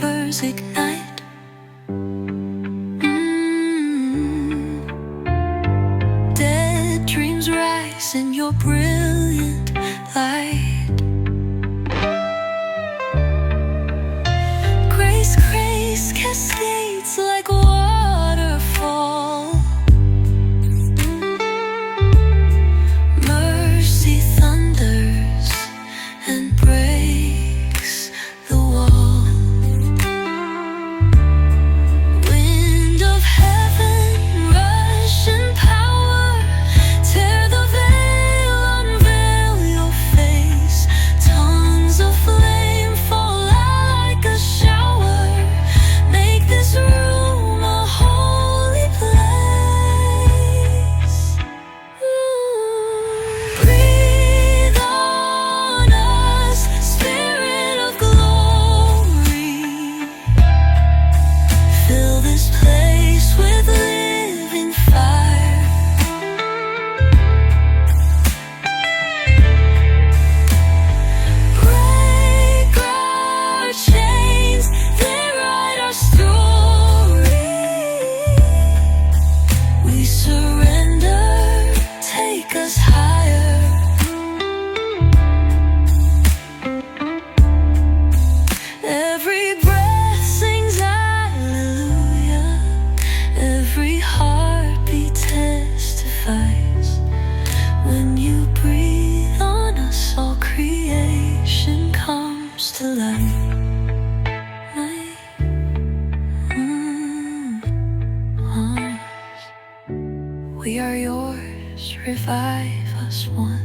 embers ignite. Dead dreams rise in your brilliant light. Grace cascades like waterfall. Mercy thunders and breaks the wall. Wind of heaven, rush in power, tear the veil, unveil your face. Tongues of flame fall out like a shower. Make this room a holy place. Breathe on us, Spirit of glory. Fill this place with living fire. Break our chains, they write our story. We surrender, take us higher. Every breath sings hallelujah. Every heartbeat testifies. When you breathe on us, all creation comes to life. We are yours, revive us once.